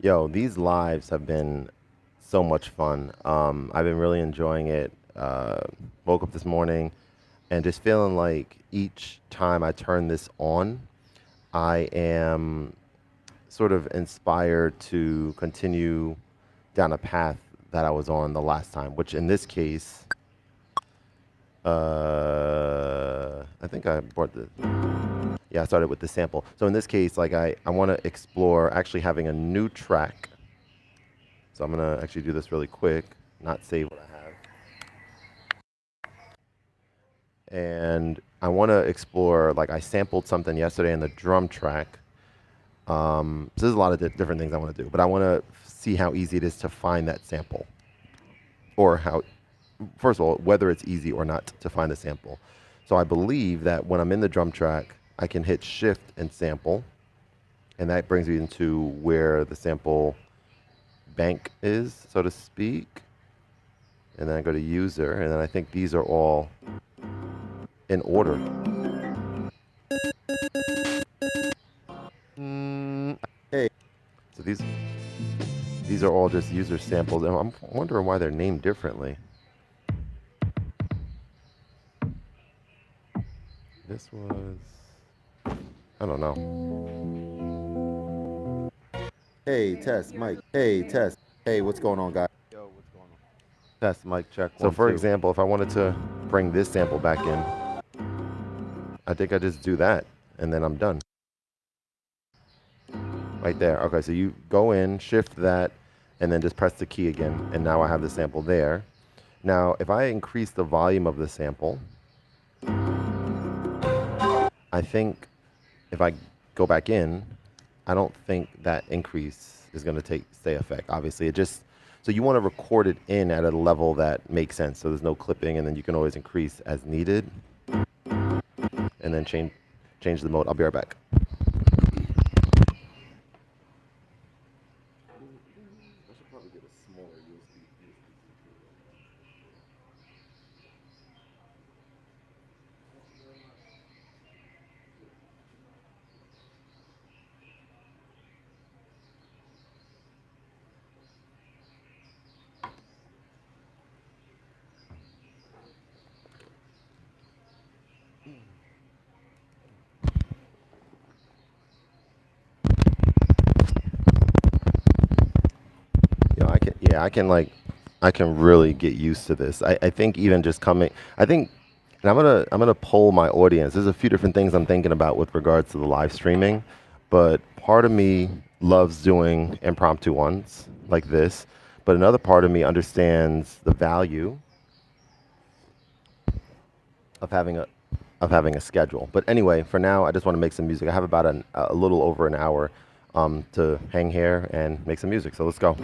Yo, these lives have been so much fun. I've been really enjoying it. Woke up this morning and just feeling like each time I turn this on, I am sort of inspired to continue down a path that I was on the last time, which in this case, I think I brought the, yeah, I started with the sample. So in this case, like I want to explore actually having a new track. So I'm gonna actually do this really quick, not save what I have. And I want to explore, like I sampled something yesterday in the drum track. So there's a lot of different things I want to do, but I want to see how easy it is to find that sample. Or how, first of all, whether it's easy or not to find the sample. So I believe that when I'm in the drum track, I can hit shift and sample. And that brings me into where the sample bank is, so to speak. And then I go to user, and then I think these are all in order. Hey. So these are all just user samples, and I'm wondering why they're named differently. This was, I don't know. Hey, test, Mike. Hey, test. Hey, what's going on, guys? Yo, what's going on? Test, mic check. So One, for two. example, if I wanted to bring this sample back in, I think I just do that, and then I'm done. Right there. Okay, so you go in, shift that, and then just press the key again, and now I have the sample there. Now, if I increase the volume of the sample, I think if I go back in, I don't think that increase is going to stay effect. Obviously, it just, so you want to record it in at a level that makes sense. So there's no clipping, and then you can always increase as needed, and then change the mode. I'll be right back. I can really get used to this. I think even just coming, I think, and I'm gonna poll my audience. There's a few different things I'm thinking about with regards to the live streaming, but part of me loves doing impromptu ones like this, but another part of me understands the value of having a schedule. But anyway, for now, I just want to make some music. I have about a little over an hour to hang here and make some music. So let's go.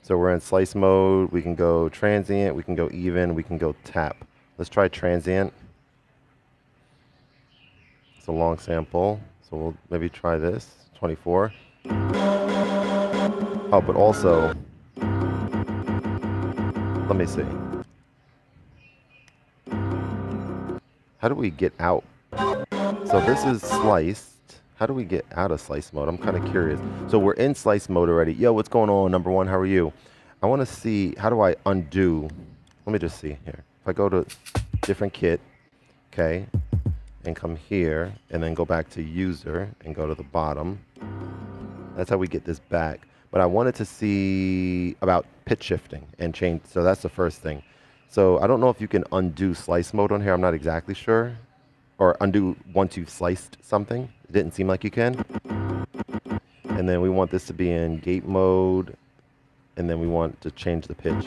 So we're in slice mode. We can go transient. We can go even. We can go tap. Let's try transient. It's a long sample. So we'll maybe try this. 24. Oh, but also, let me see. How do we get out? So this is sliced. How do we get out of slice mode? I'm kind of curious. So we're in slice mode already. Yo, what's going on, number one? How are you? I want to see, how do I undo? Let me just see here. If I go to different kit, okay, and come here, and then go back to user, and go to the bottom. That's how we get this back. But I wanted to see about pitch shifting and change. So that's the first thing. So I don't know if you can undo slice mode on here. I'm not exactly sure. Or undo once you've sliced something. It didn't seem like you can. And then we want this to be in gate mode. And then we want to change the pitch.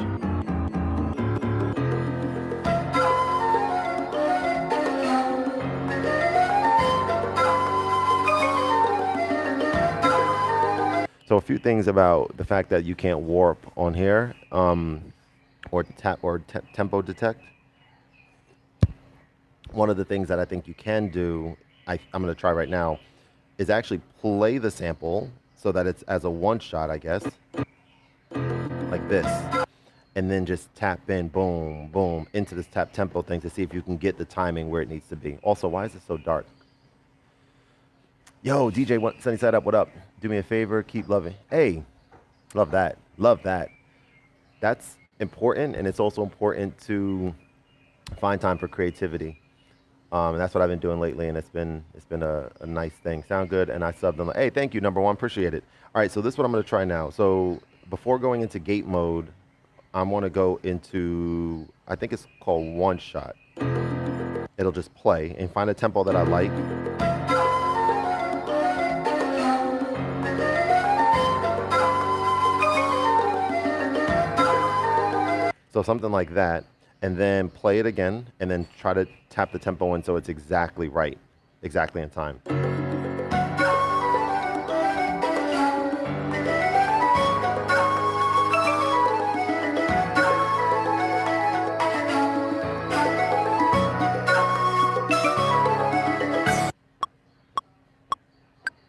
So a few things about the fact that you can't warp on here, or tap or tempo detect. One of the things that I think you can do, I'm going to try right now, is actually play the sample so that it's as a one shot, I guess, like this, and then just tap in, boom, boom, into this tap tempo thing to see if you can get the timing where it needs to be. Also, why is it so dark? Yo, DJ Sunny Side Up, what up? Do me a favor, keep loving. Hey, love that. Love that. That's important, and it's also important to find time for creativity. And that's what I've been doing lately, and it's been a nice thing. Sound good, and I subbed them. Hey, thank you, number one, appreciate it. All right, so this is what I'm gonna try now. So before going into gate mode, I want to go into, I think it's called one shot. It'll just play and find a tempo that I like. So something like that, and then play it again, and then try to tap the tempo in so it's exactly right, exactly in time.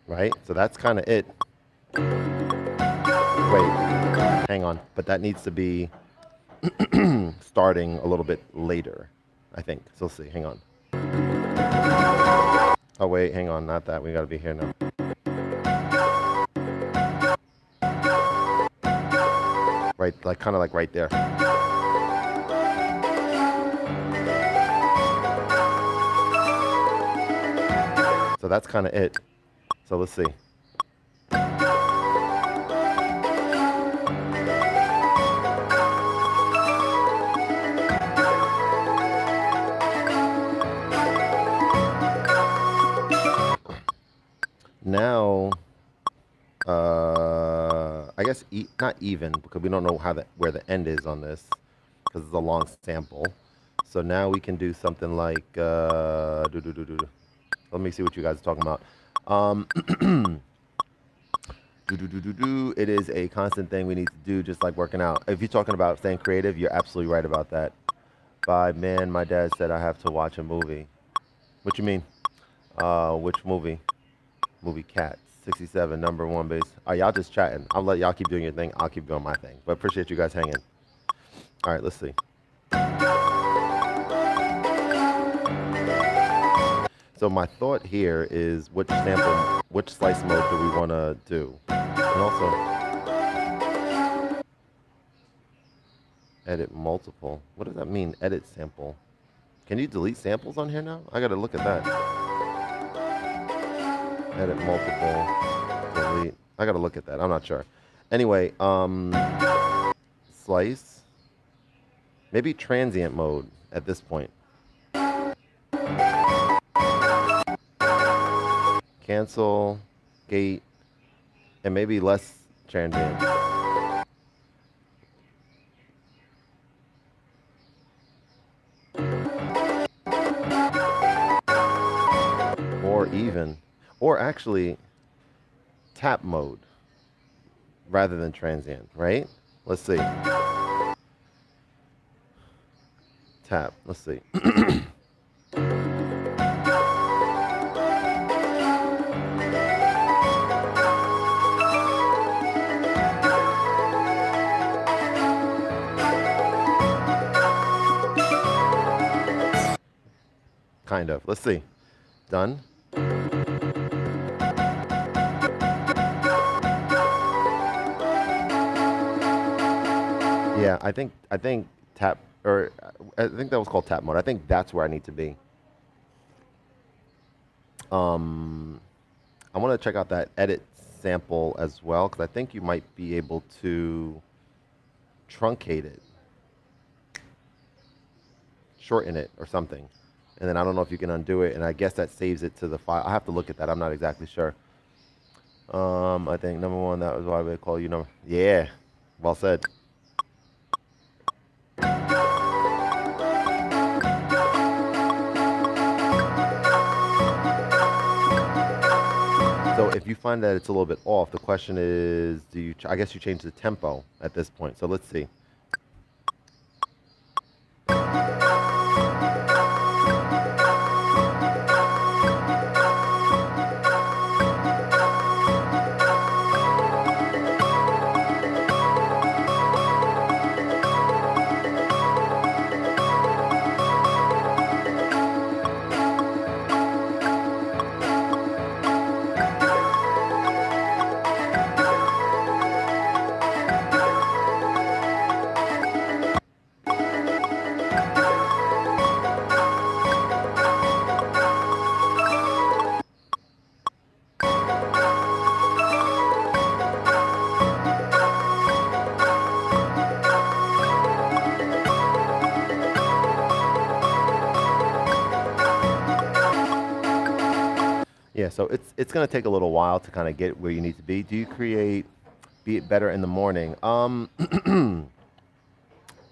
Right? So that's kind of it. Wait, hang on. But that needs to be starting a little bit later, I think. So let's see, hang on. Oh wait, hang on, not that. We gotta be here now. Right, like kind of like right there. So that's kind of it. So let's see. Now, I guess not even, because we don't know where the end is on this, because it's a long sample. So now we can do something like, let me see what you guys are talking about. It is a constant thing we need to do, just like working out. If you're talking about staying creative, you're absolutely right about that. Man, my dad said I have to watch a movie. What you mean? Which movie? Movie Cats. 67, number one base. Y'all just chatting. I'll let y'all keep doing your thing. I'll keep doing my thing. But appreciate you guys hanging. All right, let's see. So my thought here is which sample, which slice mode do we want to do? And also, edit multiple. What does that mean, edit sample? Can you delete samples on here now? I got to look at that. Edit multiple, delete. I gotta look at that. I'm not sure. Anyway, slice. Maybe transient mode at this point. Cancel, gate, and maybe less transient. Or even. Or actually, tap mode rather than transient, right? Let's see. Tap, let's see. Kind of. Let's see. Done. Yeah, I think tap, or I think that was called tap mode. I think that's where I need to be. I want to check out that edit sample as well, because I think you might be able to truncate it, shorten it or something. And then I don't know if you can undo it, and I guess that saves it to the file. I have to look at that. I'm not exactly sure. I think number one, that was why we call you number. Yeah, well said. So if you find that it's a little bit off, the question is, I guess you change the tempo at this point. So let's see. Yeah, so it's gonna take a little while to kind of get where you need to be. Do you create be it better in the morning?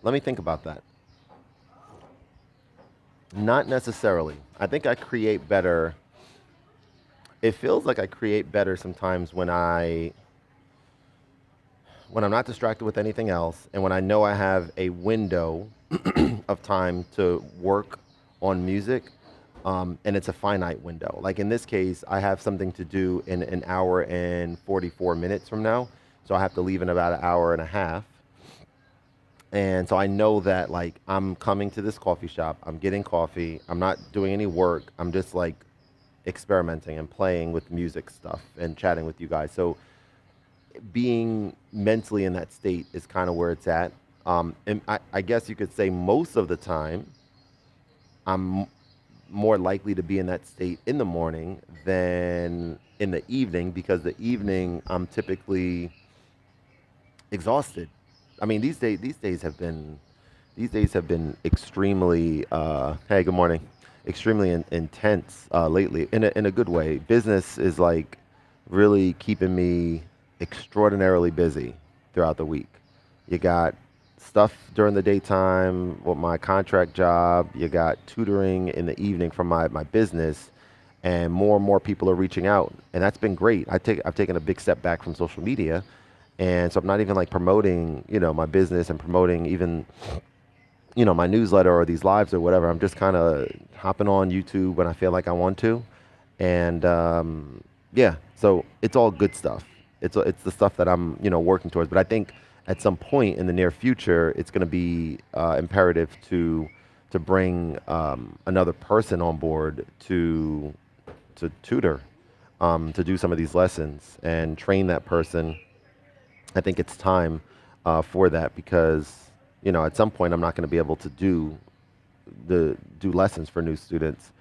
Let me think about that. Not necessarily. I think I create better. It feels like I create better sometimes when I'm not distracted with anything else, and when I know I have a window of time to work on music, and it's a finite window. Like in this case, I have something to do in an hour and 44 minutes from now, so I have to leave in about an hour and a half. And so I know that like I'm coming to this coffee shop, I'm getting coffee, I'm not doing any work, I'm just like experimenting and playing with music stuff and chatting with you guys. So being mentally in that state is kind of where it's at. And I guess you could say most of the time, I'm more likely to be in that state in the morning than in the evening because the evening I'm typically exhausted. I mean, these days have been extremely. Hey, good morning. Extremely intense lately in a good way. Business is like really keeping me extraordinarily busy throughout the week. You got stuff during the daytime with my contract job. You got tutoring in the evening from my business, and more people are reaching out, and that's been great. I've taken a big step back from social media, and so I'm not even like promoting, my business and promoting even, my newsletter or these lives or whatever. I'm just kind of hopping on YouTube when I feel like I want to, and yeah, so it's all good stuff. It's the stuff that I'm working towards. But I think at some point in the near future, it's going to be imperative to bring another person on board to tutor, to do some of these lessons and train that person. I think it's time for that because at some point I'm not going to be able to do lessons for new students.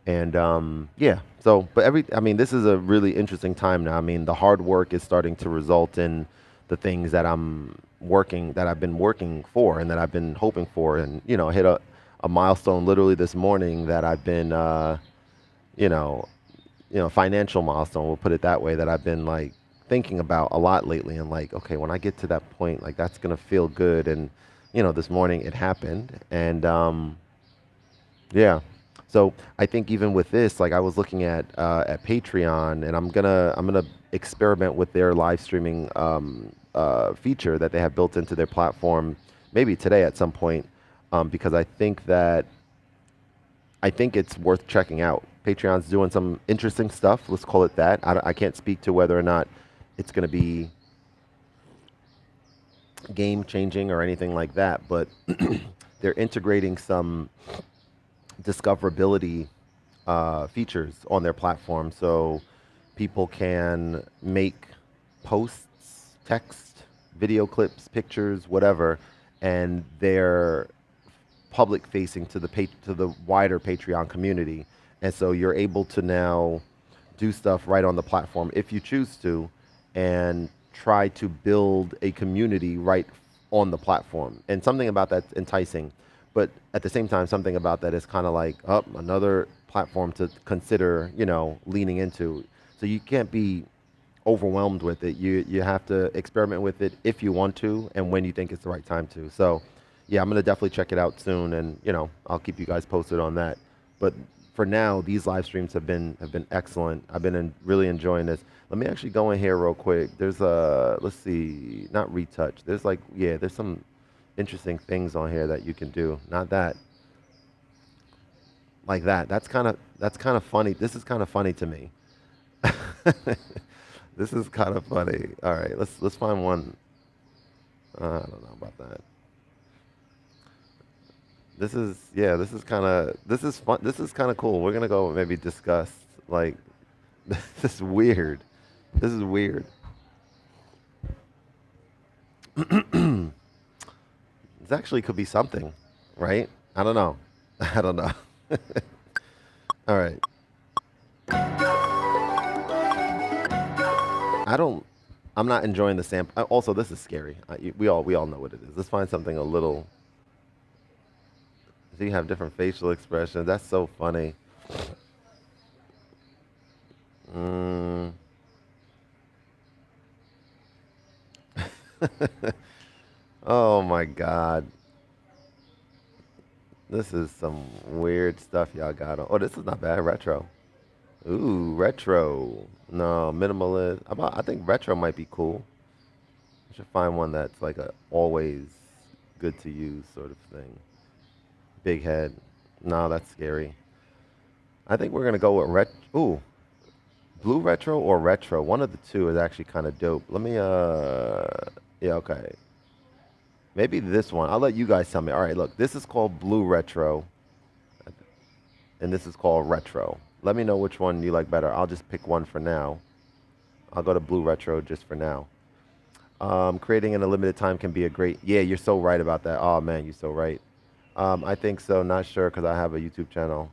And yeah, so but I mean, this is a really interesting time now. I mean, the hard work is starting to result in the things that I've been working for and that I've been hoping for, and hit a milestone literally this morning that I've been you know financial milestone, we'll put it that way, that I've been like thinking about a lot lately, and like, okay, when I get to that point, like that's gonna feel good. And this morning it happened, and yeah. So I think even with this, like I was looking at Patreon, and I'm gonna experiment with their live streaming feature that they have built into their platform, maybe today at some point, because I think it's worth checking out. Patreon's doing some interesting stuff. Let's call it that. I can't speak to whether or not it's going to be game changing or anything like that, but they're integrating some discoverability features on their platform, so people can make posts, text, video clips, pictures, whatever, and they're public facing to the wider Patreon community. And so you're able to now do stuff right on the platform if you choose to, and try to build a community right on the platform. And something about that's enticing, but at the same time, something about that is kind of like, oh, another platform to consider, leaning into. So you can't be overwhelmed with it. You have to experiment with it if you want to and when you think it's the right time to. So yeah, I'm gonna definitely check it out soon, and I'll keep you guys posted on that. But for now, these live streams have been excellent. I've been really enjoying this. Let me actually go in here real quick. There's let's see, not retouch. There's like, yeah, there's some interesting things on here that you can do. Not that, like that. That's kind of funny. This is kind of funny to me. This is kind of funny. All right, let's find one. I don't know about that. This is, yeah. This is fun. This is kind of cool. We're gonna go maybe discuss like this is weird. This is weird. This actually could be something, right? I don't know. I don't know. All right. I don't. I'm not enjoying the sample. Also, this is scary. We all know what it is. Let's find something a little. So you have different facial expressions. That's so funny. Oh my God. This is some weird stuff y'all got on. Oh, this is not bad. Retro. Ooh, retro. No, minimalist. I think retro might be cool. I should find one that's like a always good to use sort of thing. Big head. No, that's scary. I think we're gonna go with Ooh, blue retro or retro. One of the two is actually kind of dope. Let me yeah, okay. Maybe this one. I'll let you guys tell me. All right, look, this is called blue retro, and this is called retro. Let me know which one you like better. I'll just pick one for now. I'll go to blue retro just for now. Creating in a limited time can be a great. Yeah, you're so right about that. Oh man, you're so right. I think so. Not sure because I have a YouTube channel.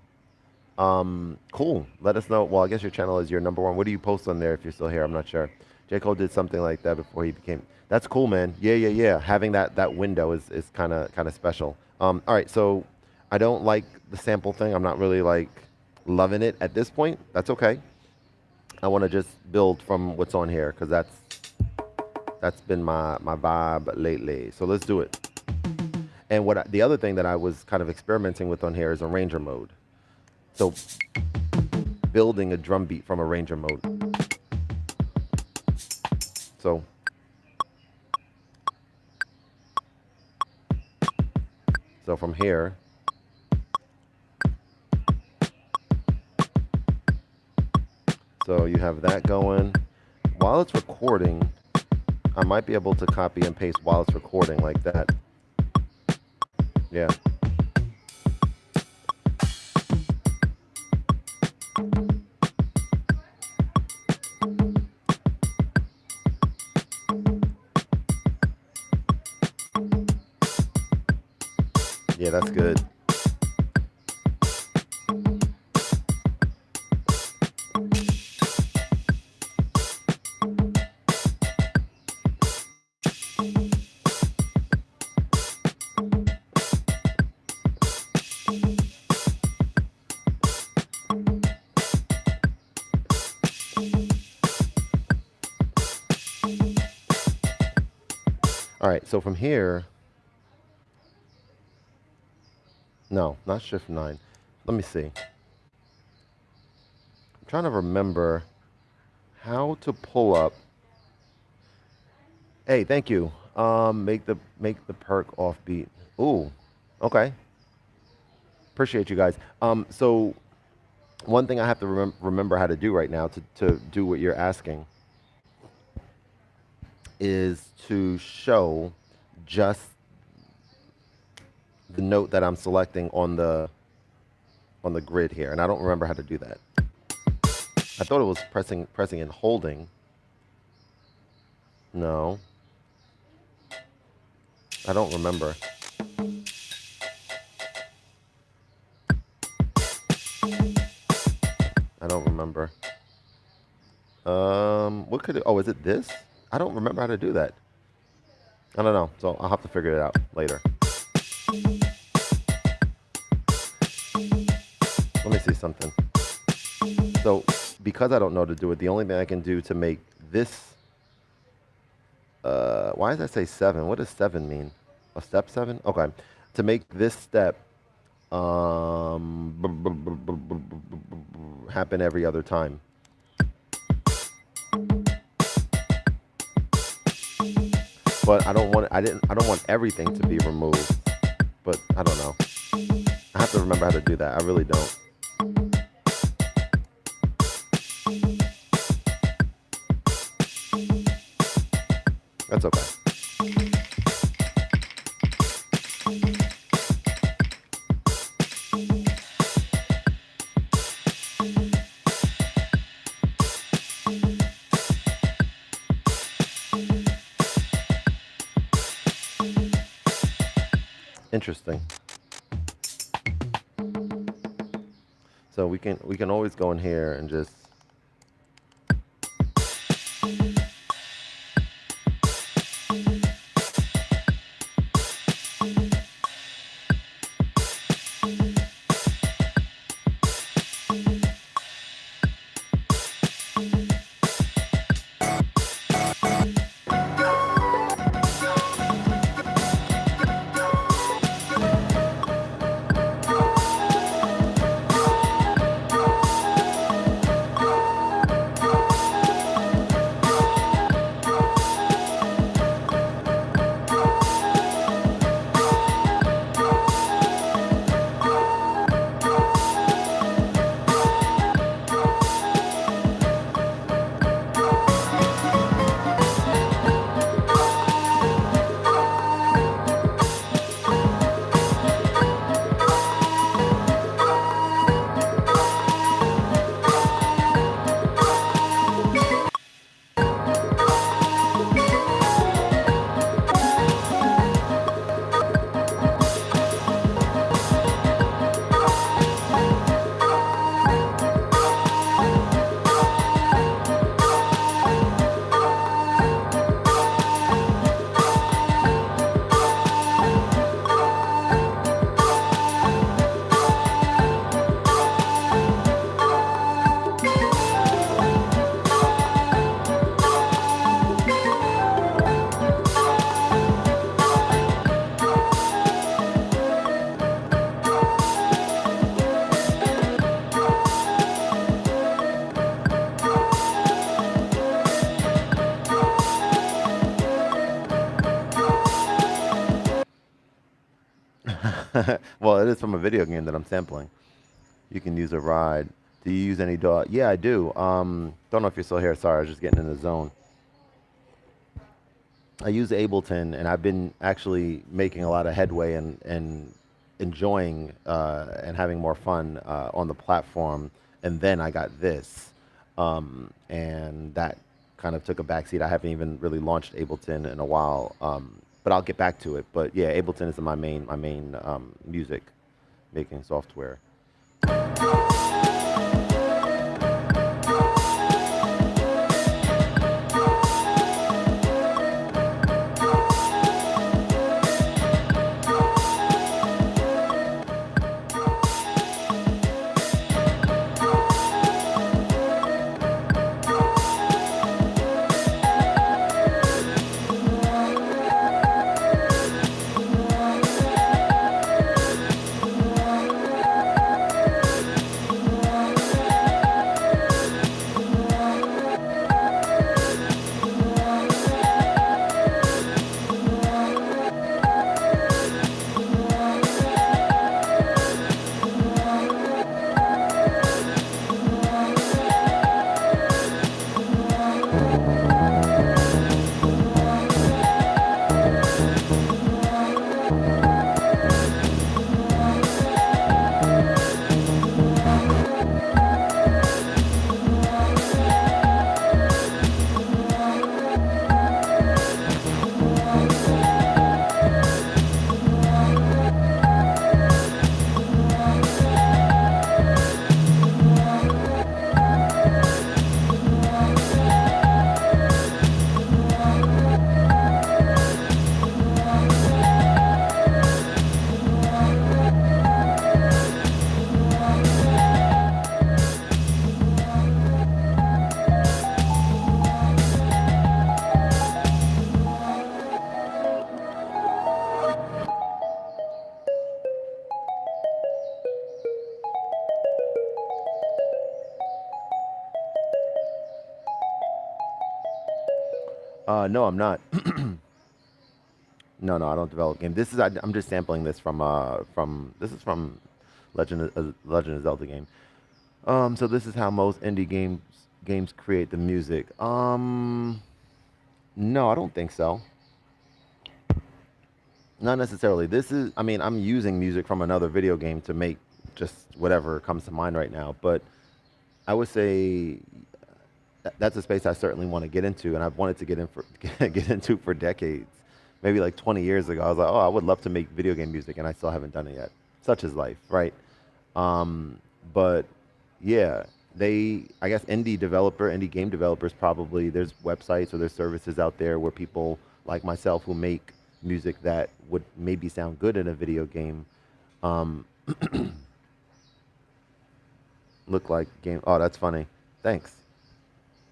Cool. Let us know. Well, I guess your channel is your number one. What do you post on there if you're still here? I'm not sure. J. Cole did something like that before he became. That's cool, man. Yeah, yeah, yeah. Having that window is kind of special. All right. So I don't like the sample thing. I'm not really like loving it at this point. That's okay. I want to just build from what's on here because that's been my vibe lately. So let's do it. And the other thing that I was kind of experimenting with on here is arranger mode. So building a drum beat from arranger mode. So from here, so you have that going. While it's recording, I might be able to copy and paste while it's recording like that. Yeah. Yeah, that's good. All right, so from here, no, not shift 9. Let me see. I'm trying to remember how to pull up. Hey, thank you. Make the perk offbeat. Ooh, okay. Appreciate you guys. So one thing I have to remember how to do right now to do what you're asking is to show just the note that I'm selecting on the grid here, and I don't remember how to do that. I thought it was pressing and holding. No. I don't remember. I don't remember. What could it, oh, is it this? I don't remember how to do that. I don't know, so I'll have to figure it out later. Let me see something. So, because I don't know how to do it, the only thing I can do to make this, why does that say 7? What does 7 mean? A step 7? Okay. To make this step happen every other time. But I don't want everything to be removed. But I don't know. I have to remember how to do that. I really don't. That's okay. Interesting. So we can always go in here and just Well, it is from a video game that I'm sampling. You can use a ride. Do you use any DAW? Yeah, I do. Don't know if you're still here. Sorry, I was just getting in the zone. I use Ableton, and I've been actually making a lot of headway and enjoying and having more fun on the platform. And then I got this, and that kind of took a backseat. I haven't even really launched Ableton in a while, but I'll get back to it. But yeah, Ableton is my main music making software. No, I'm not. No, I don't develop games. I'm just sampling this from this is from Legend of Zelda game. So this is how most indie games create the music. No, I don't think so. Not necessarily. I mean, I'm using music from another video game to make just whatever comes to mind right now. But I would say that's a space I certainly want to get into, and I've wanted to get into for decades. Maybe like 20 years ago, I was like, oh, I would love to make video game music, and I still haven't done it yet. Such is life, right? But yeah, I guess indie game developers probably, there's websites or there's services out there where people like myself who make music that would maybe sound good in a video game, look like game. Oh, that's funny. Thanks.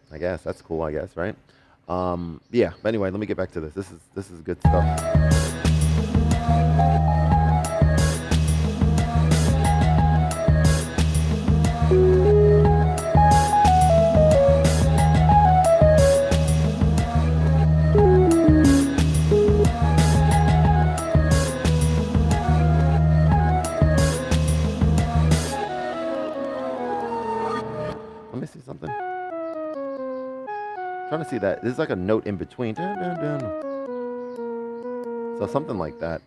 I guess that's cool. I guess, right? Yeah. But anyway, let me get back to this. This is good stuff. Let me see something. Trying to see that. There's like a note in between. Dun, dun, dun. So something like that.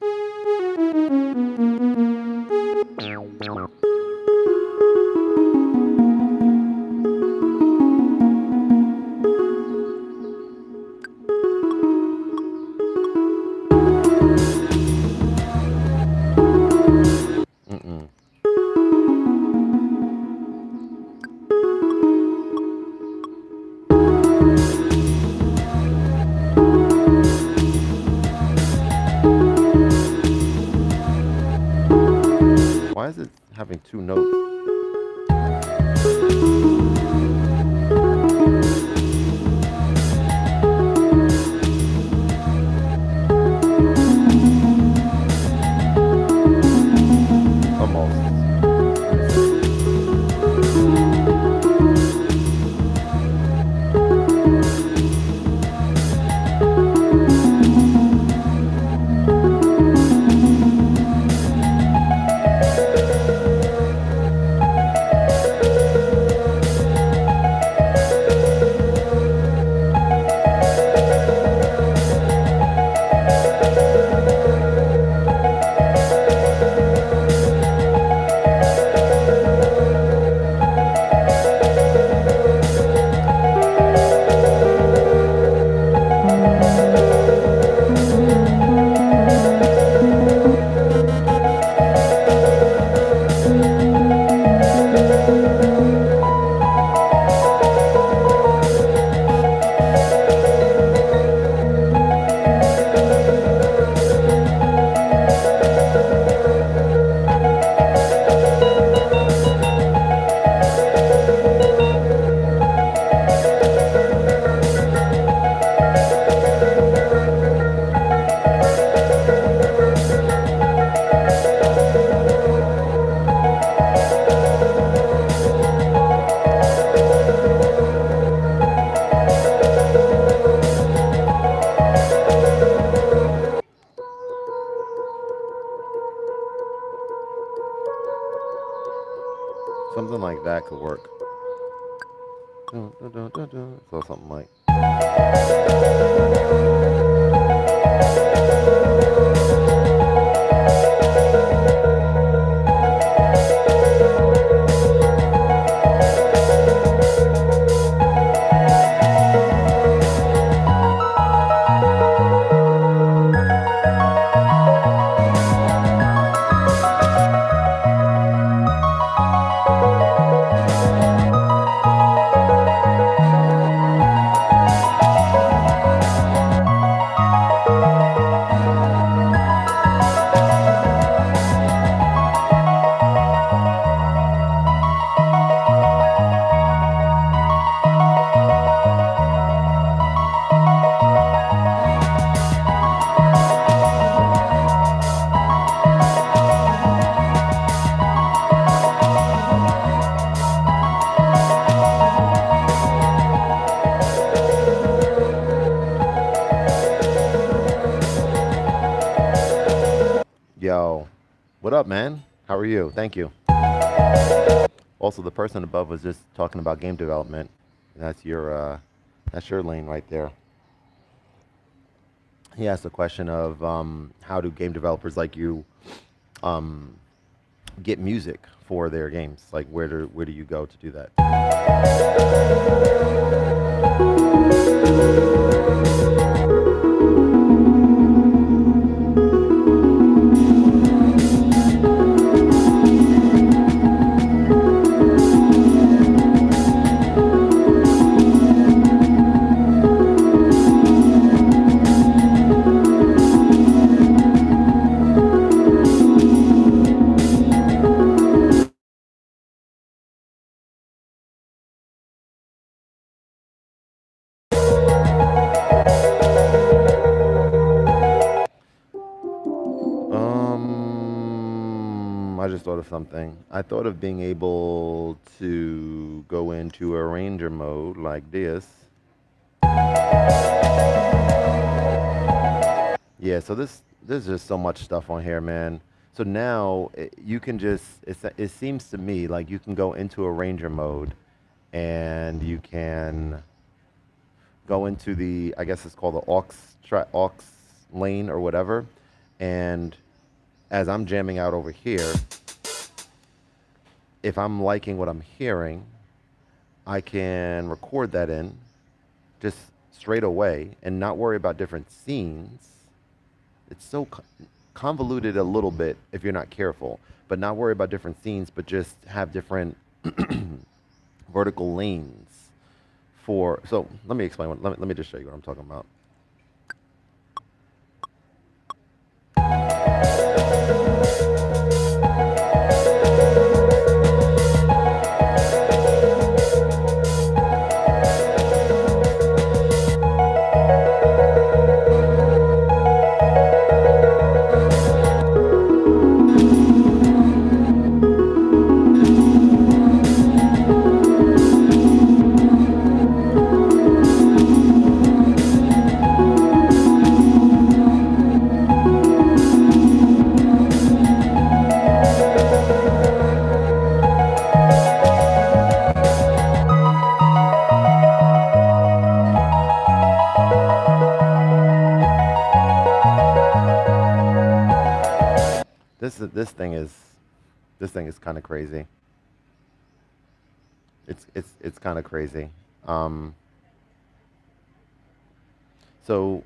Why is it having two notes? Almost. could work. So something like. Yo, what up, man? How are you? Thank you. Also, the person above was just talking about game development. That's your lane right there. He asked the question of how do game developers like you um, get music for their games? Like, where do you go to do that? I just thought of something. I thought of being able to go into arranger mode like this. Yeah, so there's just so much stuff on here, man. So now you can just it seems to me like you can go into arranger mode and you can go into the, I guess it's called the aux lane or whatever, and as I'm jamming out over here, if I'm liking what I'm hearing, I can record that in just straight away and not worry about different scenes. It's so convoluted a little bit if you're not careful, but not worry about different scenes, but just have different vertical lanes for. So let me explain. Let me just show you what I'm talking about. This thing is kind of crazy. It's kind of crazy. So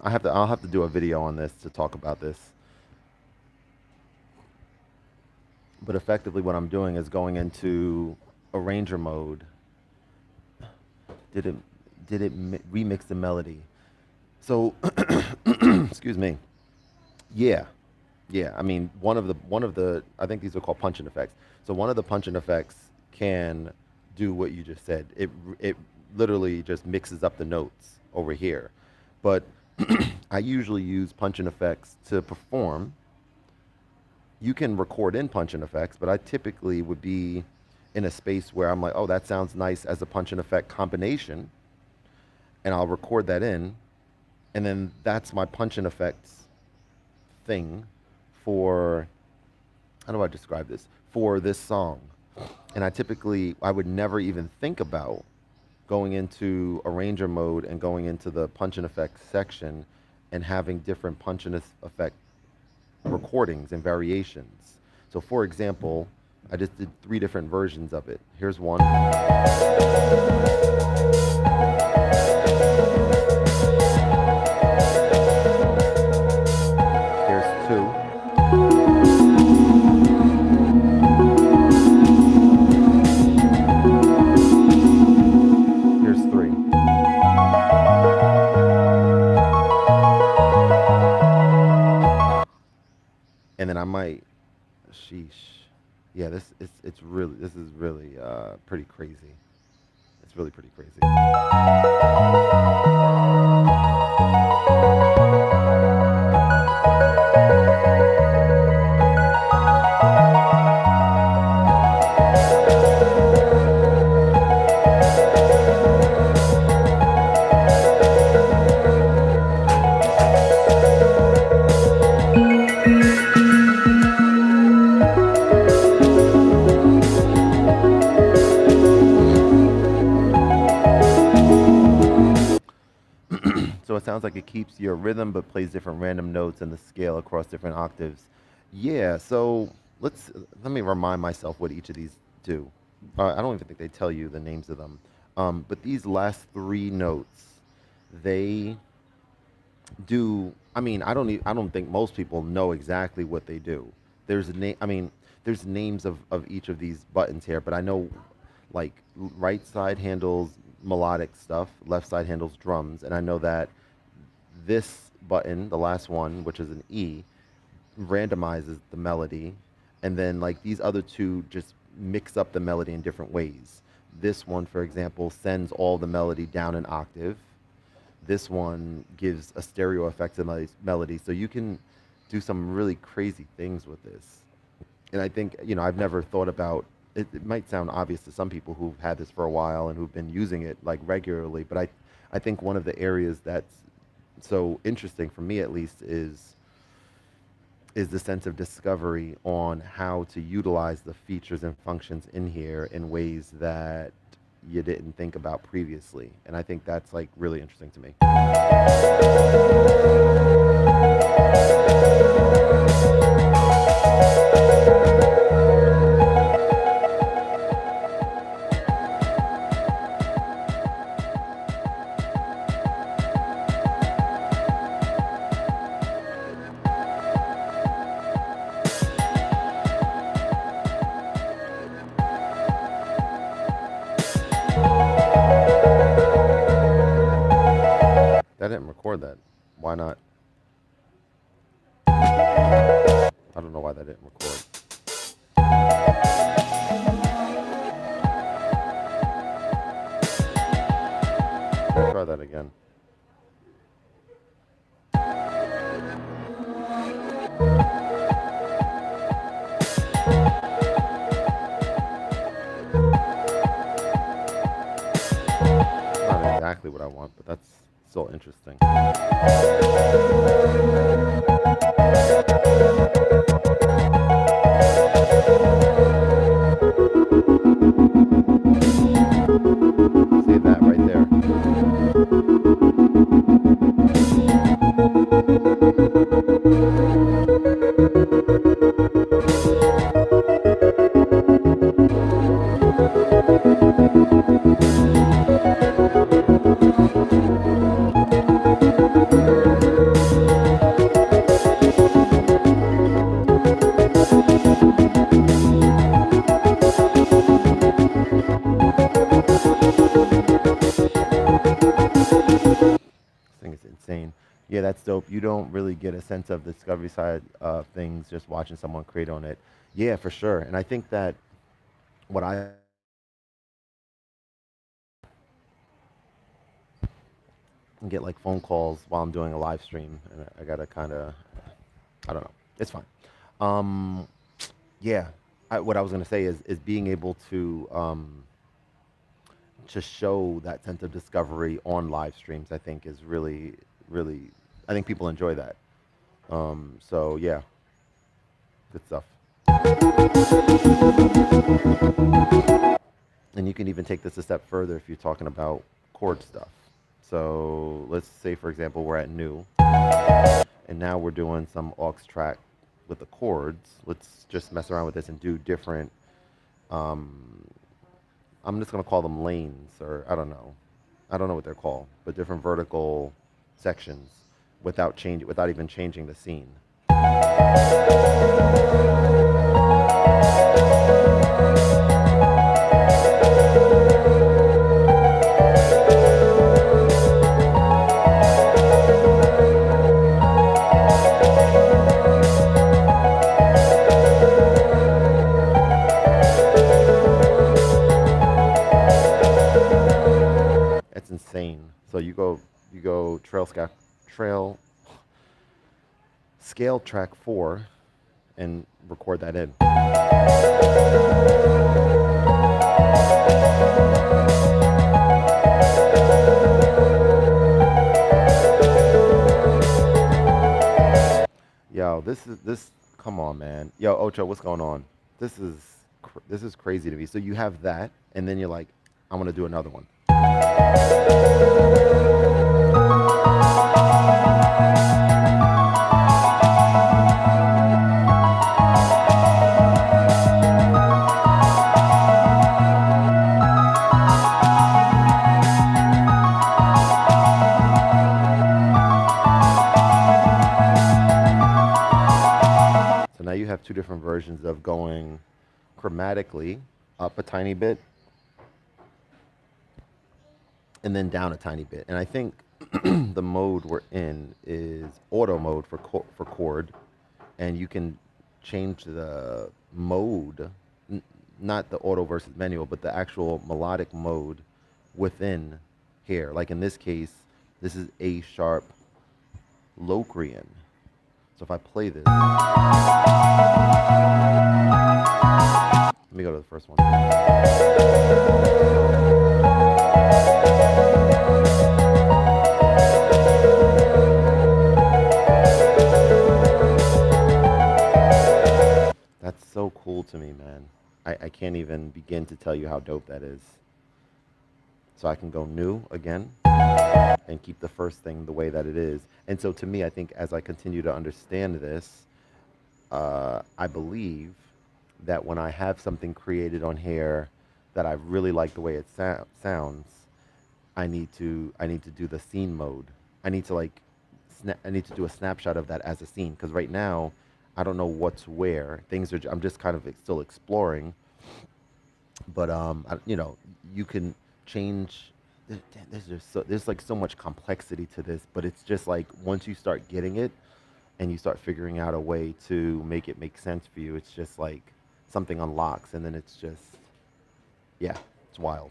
I'll have to do a video on this to talk about this. But effectively, what I'm doing is going into arranger mode. Did it remix the melody? So excuse me. Yeah. Yeah, I mean, one of the I think these are called punch-in effects. So one of the punch-in effects can do what you just said. It literally just mixes up the notes over here. But I usually use punch-in effects to perform. You can record in punch-in effects, but I typically would be in a space where I'm like, oh, that sounds nice as a punch-in effect combination, and I'll record that in, and then that's my punch-in effects thing for, how do I describe this? For this song. And I would never even think about going into arranger mode and going into the punch and effect section and having different punch and effect recordings and variations. So for example, I just did 3 different versions of it. Here's one. Here's 2. Here's 3. And then I might, sheesh. Yeah, this is really pretty crazy. It's really pretty crazy. So it sounds like it keeps your rhythm but plays different random notes and the scale across different octaves. Yeah, so let me remind myself what each of these do. I don't even think they tell you the names of them. But these last 3 notes, they do. I mean, I don't think most people know exactly what they do. There's a name. I mean, there's names of each of these buttons here, but I know like right side handles melodic stuff, left side handles drums, and I know that this button, the last one, which is an E, randomizes the melody, and then like these other 2 just mix up the melody in different ways. This one, for example, sends all the melody down an octave. This one gives a stereo effect to the melody, so you can do some really crazy things with this. And I think, I've never thought about it. It might sound obvious to some people who've had this for a while and who've been using it like regularly, but I think one of the areas that's so interesting for me at least is the sense of discovery on how to utilize the features and functions in here in ways that you didn't think about previously. And I think that's like really interesting to me. That didn't record that. Why not? I don't know why that didn't record. Let's try that again. Not exactly what I want, but that's still interesting. See that right there. Insane. Yeah, that's dope. You don't really get a sense of the discovery side of things just watching someone create on it. Yeah, for sure. And I think that what I get like phone calls while I'm doing a live stream, and I gotta kind of, I don't know. It's fine. Um, yeah, what I was gonna say is being able to show that sense of discovery on live streams. I think is really, really. I think people enjoy that. So yeah, good stuff. And you can even take this a step further if you're talking about chord stuff. So let's say, for example, we're at new, and now we're doing some aux track with the chords. Let's just mess around with this and do different, I'm just going to call them lanes, or I don't know. I don't know what they're called, but different vertical sections without even changing the scene. It's insane. So you go trail scale track 4 and record that in. Yo, this. Come on, man. Yo, Ocho, what's going on? This is crazy to me. So you have that, and then you're like, I'm gonna do another one. So now you have two different versions of going chromatically up a tiny bit and then down a tiny bit. And I think the mode we're in is auto mode for chord, and you can change the mode, not the auto versus manual, but the actual melodic mode within here. Like in this case, this is A sharp Locrian. So if I play this, let me go to the first one. That's so cool to me, man. I can't even begin to tell you how dope that is. So I can go new again and keep the first thing the way that it is. And so to me, I think as I continue to understand this, I believe that when I have something created on here that I really like the way it sounds, I need to do the scene mode. I need to do a snapshot of that as a scene, because right now I don't know what's where. I'm just kind of still exploring. But you can change. There's like so much complexity to this, but it's just like once you start getting it and you start figuring out a way to make it make sense for you, it's just like something unlocks, and then it's just, yeah, it's wild.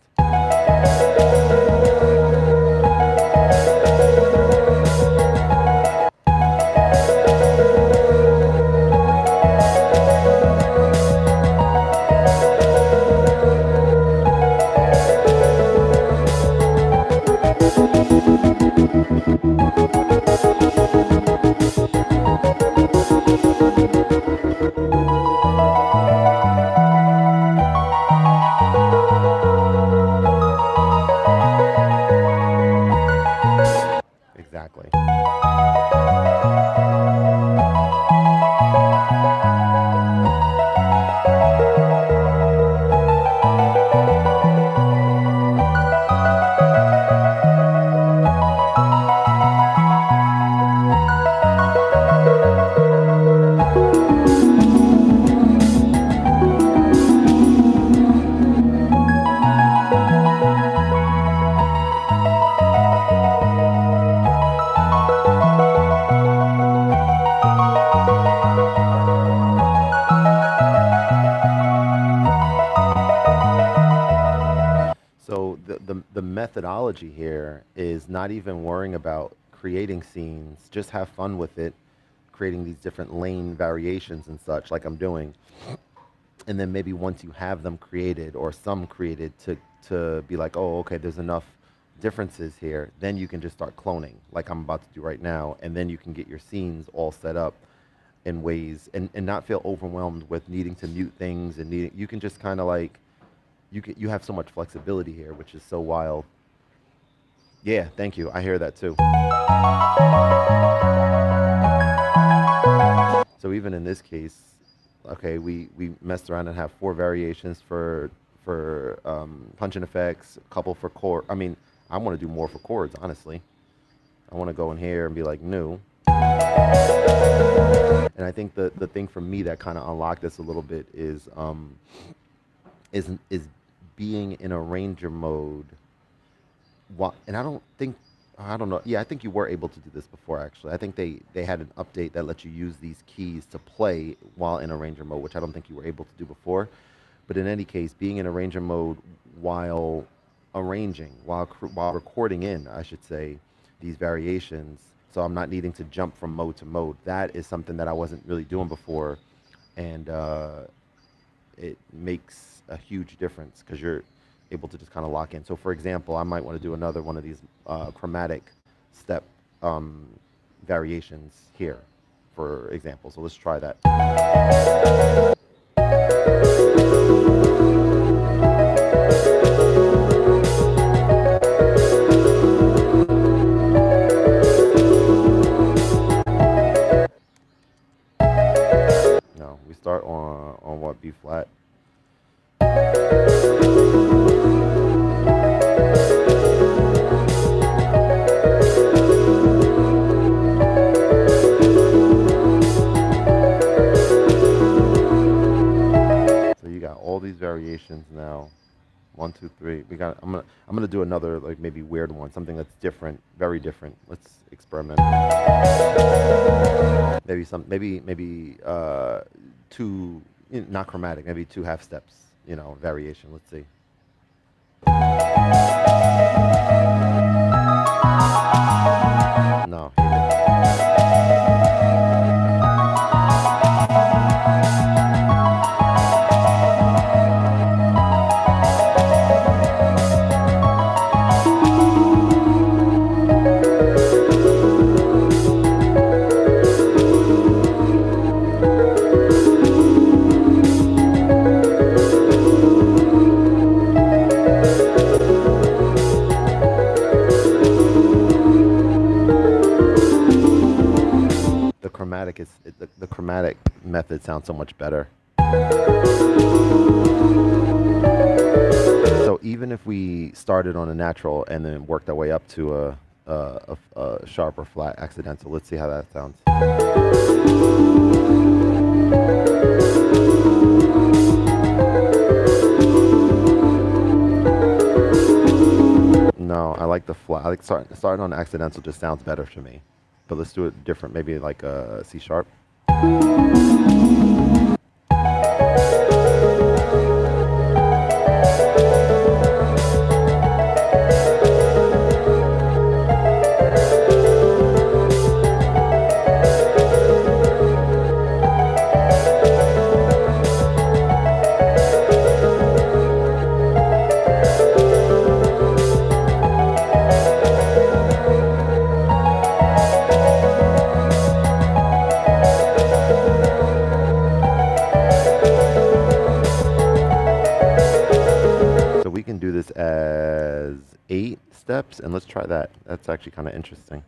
Exactly. So the methodology here is not even worrying about creating scenes, just have fun with it, creating these different lane variations and such like I'm doing. And then maybe once you have them created or some created to be like, oh, okay, there's enough differences here, then you can just start cloning like I'm about to do right now, and then you can get your scenes all set up in ways, and not feel overwhelmed with needing to mute things and needing. You can just kind of like you have so much flexibility here, which is so wild. Yeah, thank you. I hear that too. So even in this case, okay, we messed around and have 4 variations for punching effects, a couple for chord. I mean, I want to do more for chords, honestly. I want to go in here and be like new. And I think the thing for me that kind of unlocked this a little bit is being in arranger mode. And I don't know. Yeah, I think you were able to do this before, actually. I think they had an update that lets you use these keys to play while in arranger mode, which I don't think you were able to do before. But in any case, being in arranger mode while arranging, while recording in, I should say, these variations, so I'm not needing to jump from mode to mode. That is something that I wasn't really doing before, and it makes a huge difference because you're able to just kind of lock in. So for example, I might want to do another one of these chromatic step variations here, for example. So let's try that. No, we start on what, B flat. All these variations now. 1, 2, 3. I'm gonna do another, like, maybe weird one, something that's different, very different. Let's experiment. Maybe two, not chromatic, maybe 2 half steps, variation. Let's see. No. The chromatic method sounds so much better. So even if we started on a natural and then worked our way up to a sharp or flat accidental, let's see how that sounds. No, I like the flat. I like starting on accidental just sounds better to me. But let's do it different, maybe like a C sharp. As 8 steps, and let's try that. That's actually kind of interesting.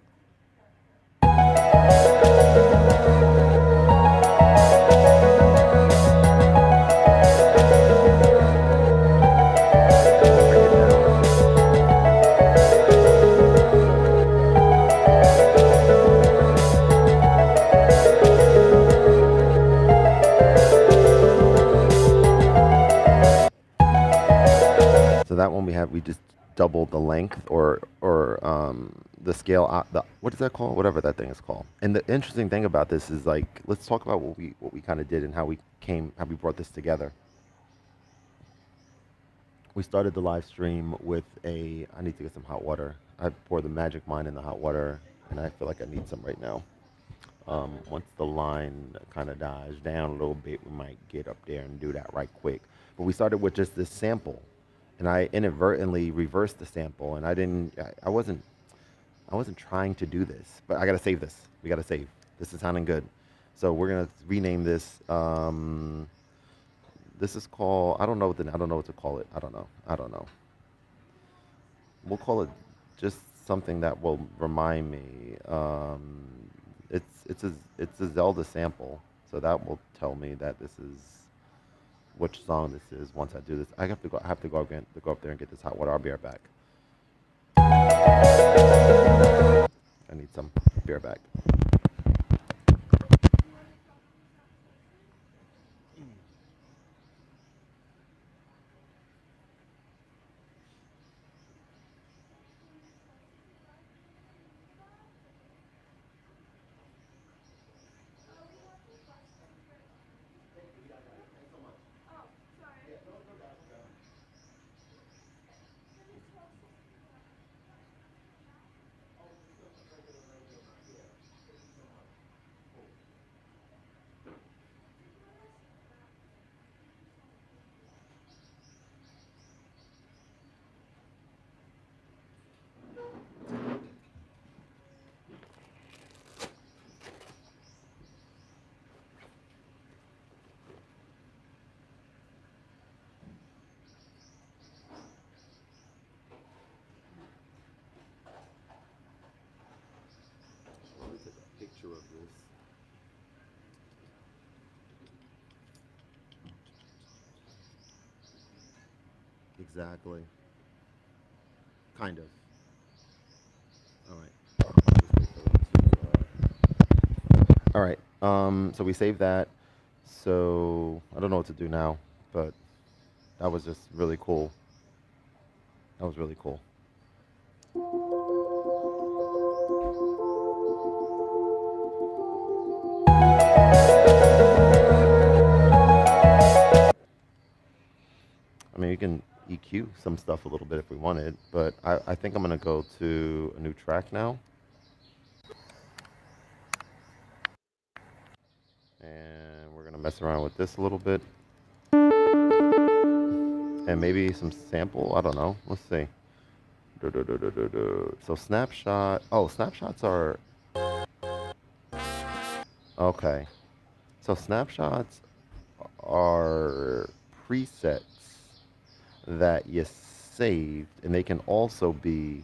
That one we just doubled the length or the scale, what is that called? Whatever that thing is called. And the interesting thing about this is, like, let's talk about what we kind of did and how we brought this together. We started the live stream with I need to get some hot water. I poured the magic mine in the hot water, and I feel like I need some right now. Once the line kind of dies down a little bit, we might get up there and do that right quick. But we started with just this sample. And I inadvertently reversed the sample, and I wasn't trying to do this, but I gotta save this. We gotta save. This is sounding good. So we're gonna rename this. This is called. I don't know what to call it. I don't know. I don't know. We'll call it just something that will remind me. It's a Zelda sample, so that will tell me that this is which song this is. Once I do this, I have to go again to go up there and get this hot water. I'll be right back. I need some. Be right back. Let me take a picture of this. Exactly. Kind of. All right. All right. So we saved that. So I don't know what to do now, but that was just really cool. That was really cool. I mean, you can EQ some stuff a little bit if we wanted, but I think I'm gonna go to a new track now, and we're gonna mess around with this a little bit, and maybe some sample. I don't know. Let's see. So snapshot. Oh, snapshots are okay. So snapshots are presets that you saved, and they can also be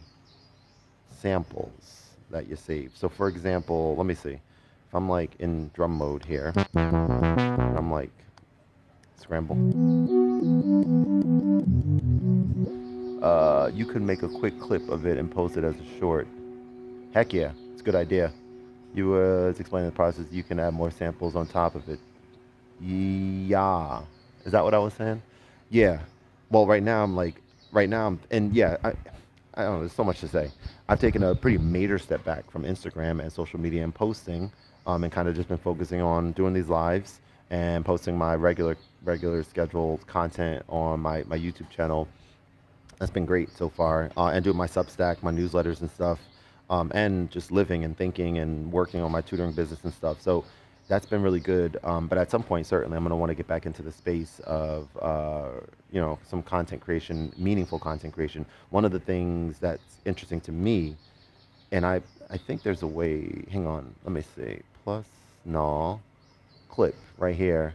samples that you save. So for example, let me see. If I'm like in drum mode here, I'm like scramble. You could make a quick clip of it and post it as a short. Heck yeah, it's a good idea. You was explaining the process. You can add more samples on top of it. Yeah, is that what I was saying? Yeah. Well, right now and yeah, I don't know. There's so much to say. I've taken a pretty major step back from Instagram and social media and posting, and kind of just been focusing on doing these lives and posting my regular scheduled content on my YouTube channel. That's been great so far, and doing my Substack, my newsletters and stuff, and just living and thinking and working on my tutoring business and stuff. So that's been really good. But at some point, certainly, I'm going to want to get back into the space of, some content creation, meaningful content creation. One of the things that's interesting to me, and I think there's a way. Hang on, let me see. Plus, no, clip right here.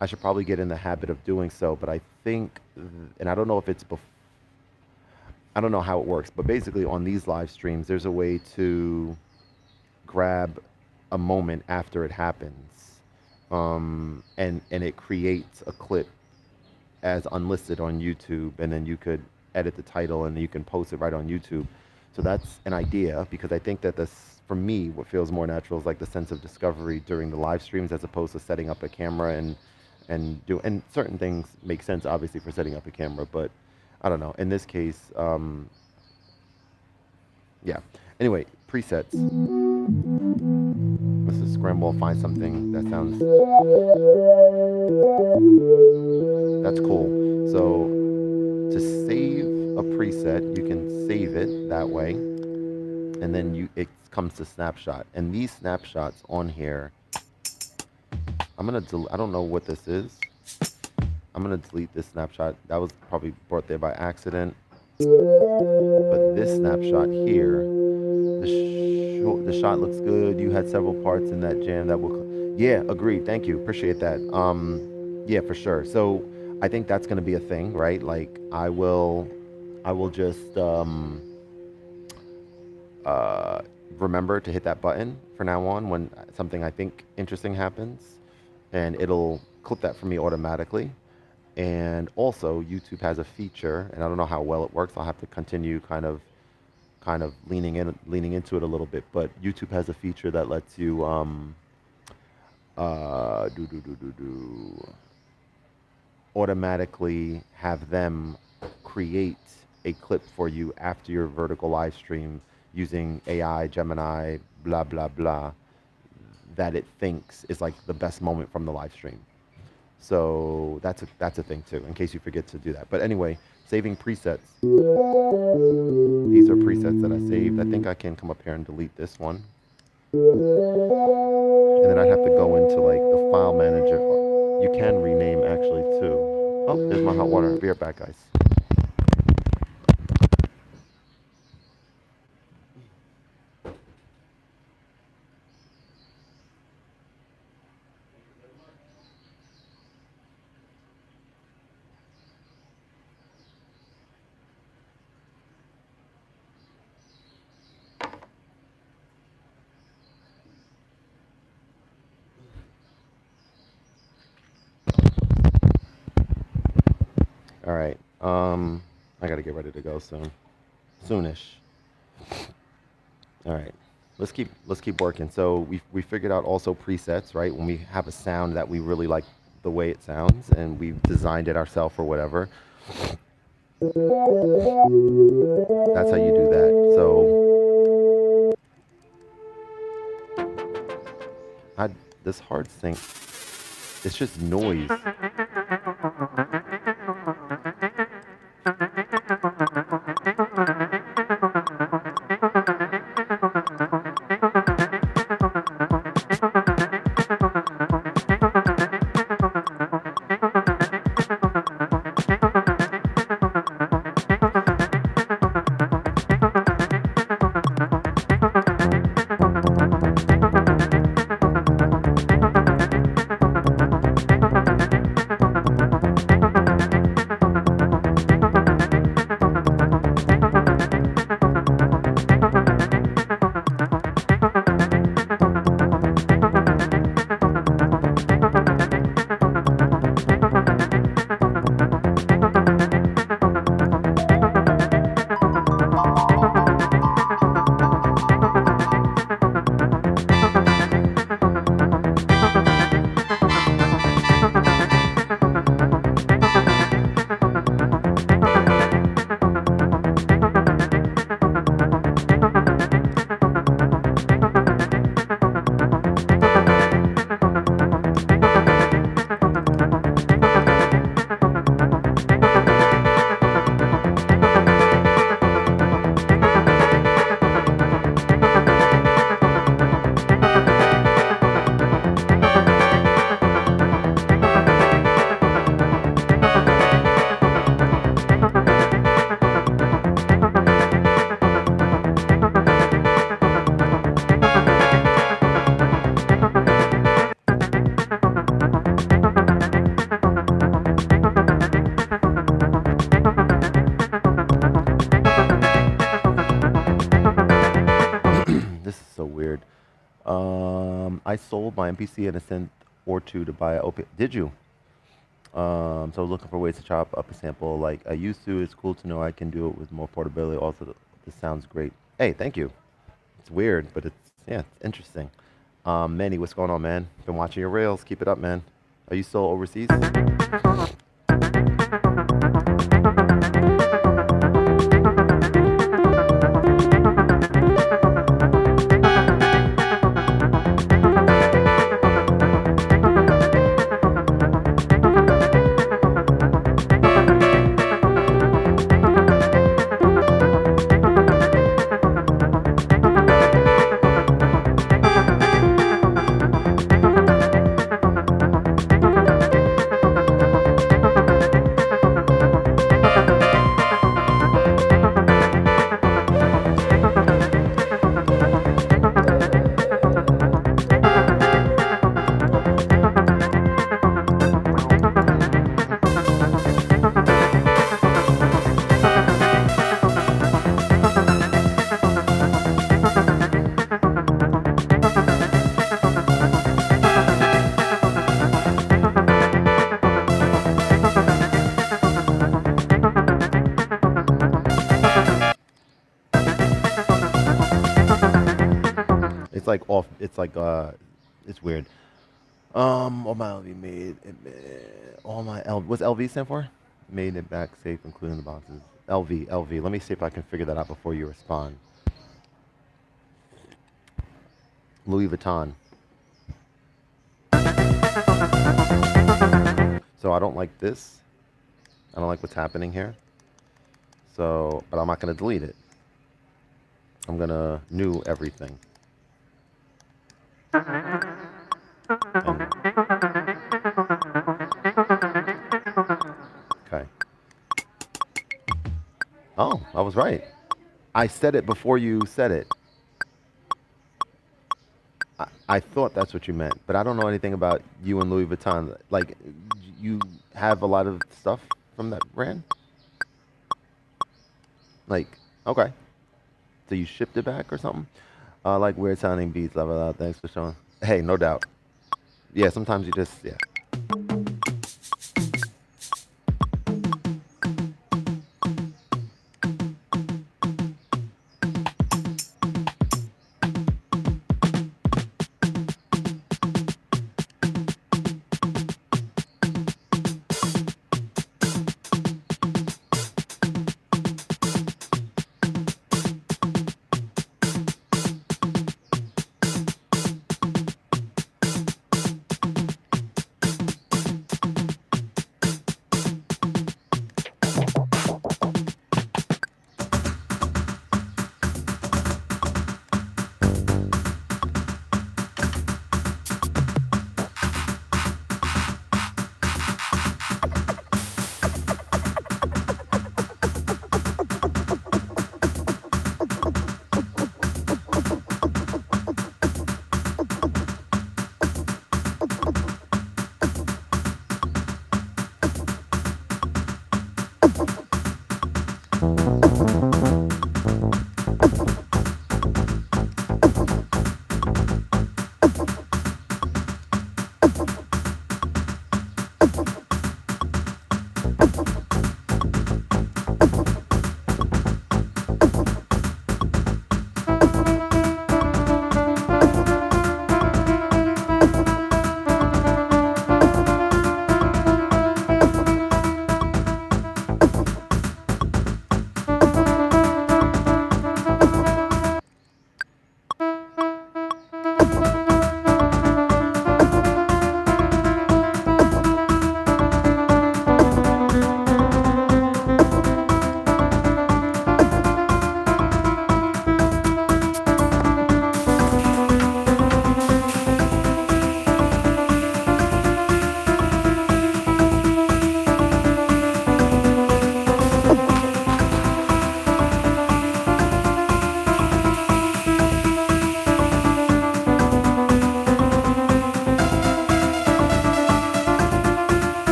I should probably get in the habit of doing so, but I think, and I don't know if it's before. I don't know how it works, but basically on these live streams, there's a way to grab a moment after it happens, and it creates a clip as unlisted on YouTube, and then you could edit the title and you can post it right on YouTube. So that's an idea because I think that this, for me, what feels more natural is like the sense of discovery during the live streams as opposed to setting up a camera and certain things make sense obviously for setting up a camera, but I don't know. In this case, yeah. Anyway, presets. Let's just scramble and find something that sounds. That's cool. So to save a preset, you can save it that way, and then it comes to snapshot. And these snapshots on here, I don't know what this is. I'm gonna delete this snapshot. That was probably brought there by accident. But this snapshot here, the shot looks good. You had several parts in that jam that will, Yeah, agreed. Thank you. Appreciate that. Yeah, for sure. So I think that's going to be a thing, right? Like I will just uh, remember to hit that button for now on when something I think interesting happens, and it'll clip that for me automatically. And also, YouTube has a feature, and I don't know how well it works. I'll have to continue kind of leaning into it a little bit. But YouTube has a feature that lets you do automatically have them create a clip for you after your vertical live stream using AI, Gemini, blah blah blah, that it thinks is like the best moment from the live stream. So that's a thing too, in case you forget to do that. But anyway, saving presets. These are presets that I saved. I think I can come up here and delete this one. And then I'd have to go into like the file manager. You can rename actually too. Oh, there's my hot water. I'll be right back, guys. All right. I gotta get ready to go soon. Soonish. All right. Let's keep working. So we figured out also presets, right? When we have a sound that we really like the way it sounds and we've designed it ourselves or whatever. That's how you do that. So this hard sync, it's just noise. I sold my MPC and a cent or two to buy a OP. Did you? So looking for ways to chop up a sample like I used to. It's cool to know I can do it with more portability. Also, this sounds great. Hey, thank you. It's weird, but it's interesting. Manny, what's going on, man? Been watching your rails. Keep it up, man. Are you still overseas? it's like off. It's like it's weird. All my LV made. All my L. What's LV stand for? Made it back safe, including the boxes. LV, LV. Let me see if I can figure that out before you respond. Louis Vuitton. So I don't like this. I don't like what's happening here. So, but I'm not going to delete it. I'm going to new everything. And, okay. Oh, I was right. I said it before you said it. I thought that's what you meant, but I don't know anything about you and Louis Vuitton. Like, you have a lot of stuff from that brand? Like, okay. So you shipped it back or something? Like weird sounding beats, level out. Thanks for showing. Hey, no doubt. Yeah, sometimes you just, yeah.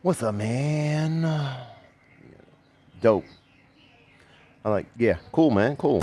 What's up, man? Dope. I like, yeah, cool, man, cool.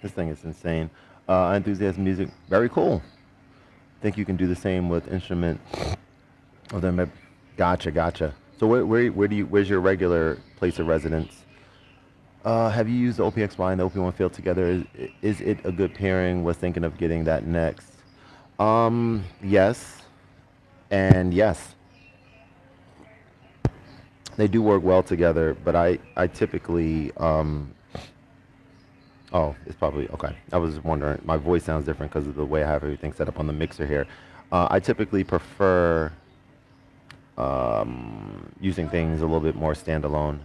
This thing is insane. Enthusiasm music, very cool. Think you can do the same with instrument. Oh, then, gotcha. So where's your regular place of residence? Have you used the OPXY and the OP1 field together? Is it a good pairing? Was thinking of getting that next. Yes, and yes. They do work well together, but I typically, oh, it's probably, okay. I was wondering, my voice sounds different because of the way I have everything set up on the mixer here. I typically prefer using things a little bit more standalone.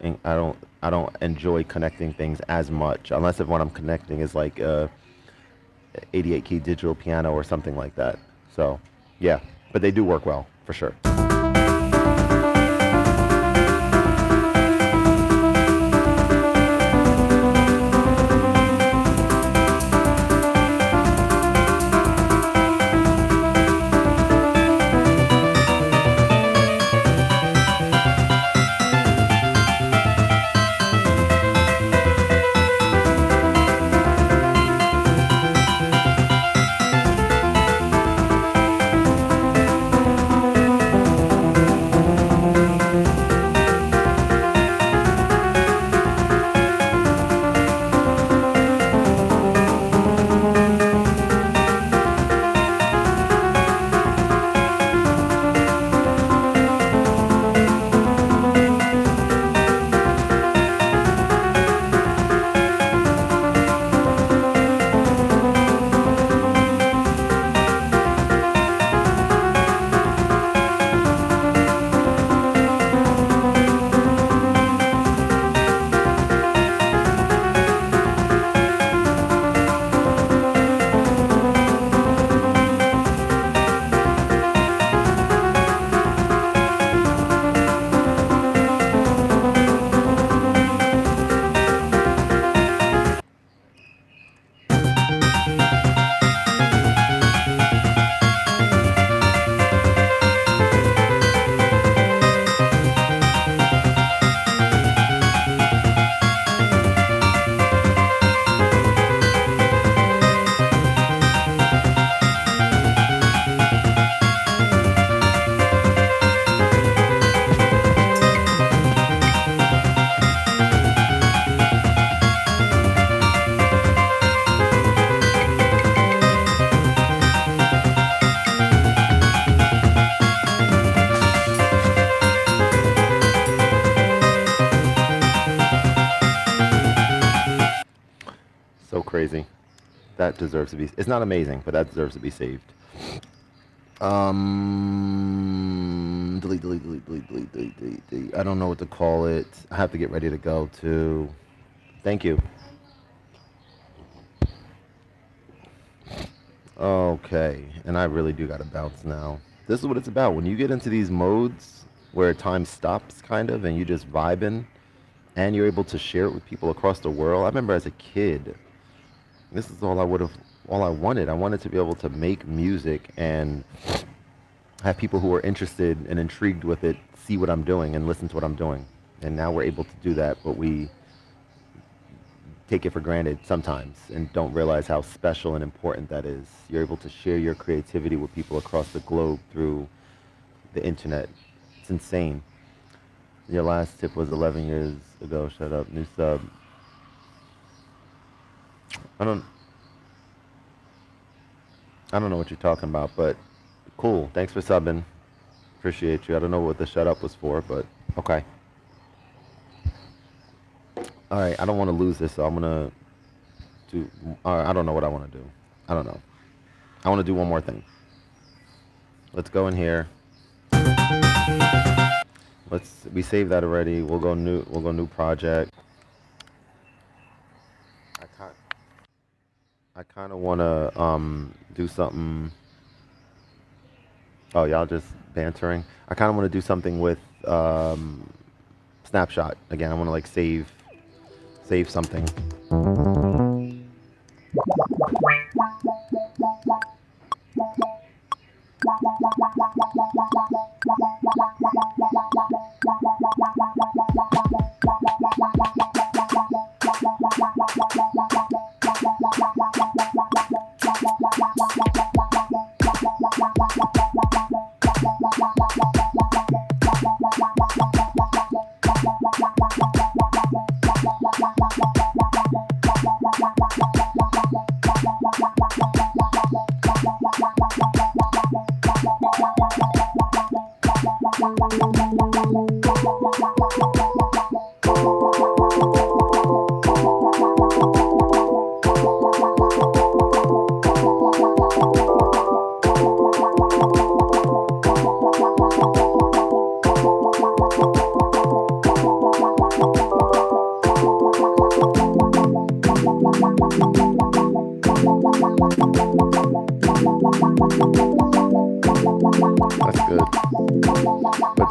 And I don't enjoy connecting things as much, unless if what I'm connecting is like a 88 key digital piano or something like that. So, yeah, but they do work well, for sure. That deserves to be. It's not amazing, but that deserves to be saved. Delete. I don't know what to call it. I have to get ready to go to. Thank you. Okay, and I really do gotta bounce now. This is what it's about. When you get into these modes where time stops, kind of, and you just vibing, and you're able to share it with people across the world. I remember as a kid, this is all I wanted. I wanted to be able to make music and have people who are interested and intrigued with it see what I'm doing and listen to what I'm doing. And now we're able to do that, but we take it for granted sometimes and don't realize how special and important that is. You're able to share your creativity with people across the globe through the internet. It's insane. Your last tip was 11 years ago. Shut up. New sub. I don't know what you're talking about, but cool. Thanks for subbing. Appreciate you. I don't know what the shut up was for, but okay. All right, I don't want to lose this, so I'm going to do... I don't know what I want to do. I don't know. I want to do one more thing. Let's go in here. We saved that already. We'll go new project. I kind of want to do something... Oh, y'all just bantering. I kind of want to do something with Snapshot. Again, I want to like save something.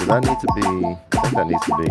That needs to be, I think that needs to be.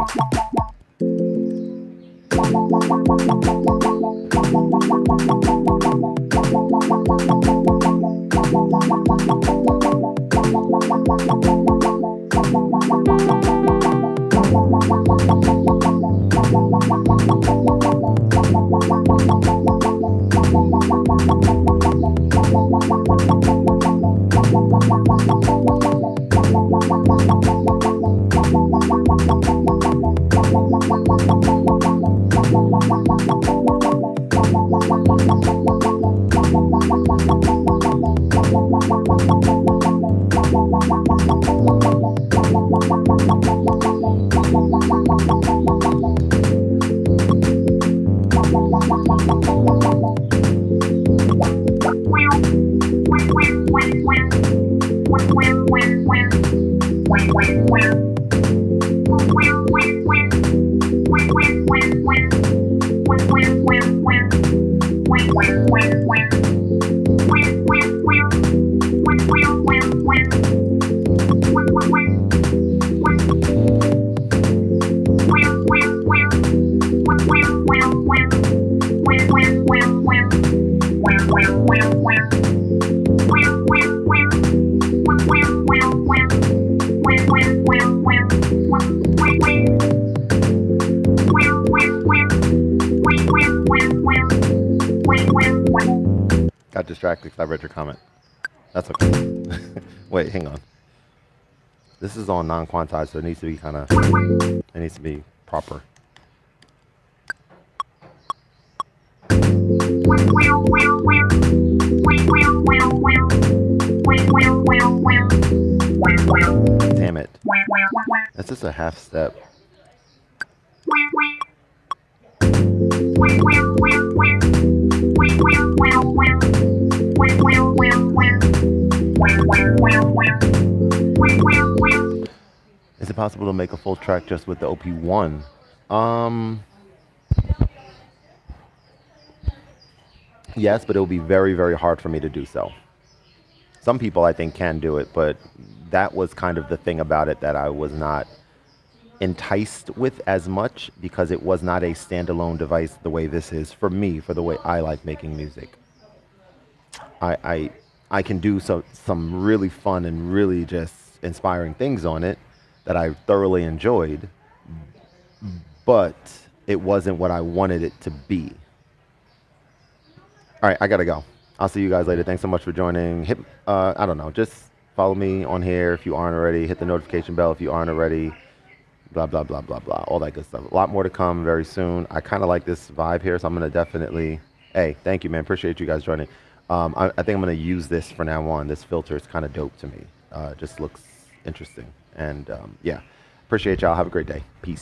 Got distracted because I read your comment. That's okay. Wait, hang on. This is on non-quantized, so it needs to be kind of, it needs to be proper. Damn it. That's just a half step. Is it possible to make a full track just with the OP1? Yes, but it will be very, very hard for me to do so. Some people I think can do it, but that was kind of the thing about it that I was not enticed with as much because it was not a standalone device the way this is for me, for the way I like making music. I can do some really fun and really just inspiring things on it that I thoroughly enjoyed, but it wasn't what I wanted it to be. All right, I gotta go. I'll see you guys later. Thanks so much for joining. Hit, I don't know, just follow me on here if you aren't already. Hit the notification bell if you aren't already. Blah, blah, blah, blah, blah. All that good stuff. A lot more to come very soon. I kind of like this vibe here, so I'm going to definitely... Hey, thank you, man. Appreciate you guys joining. I think I'm going to use this from now on. This filter is kind of dope to me. Just looks interesting. And, yeah, appreciate y'all. Have a great day. Peace.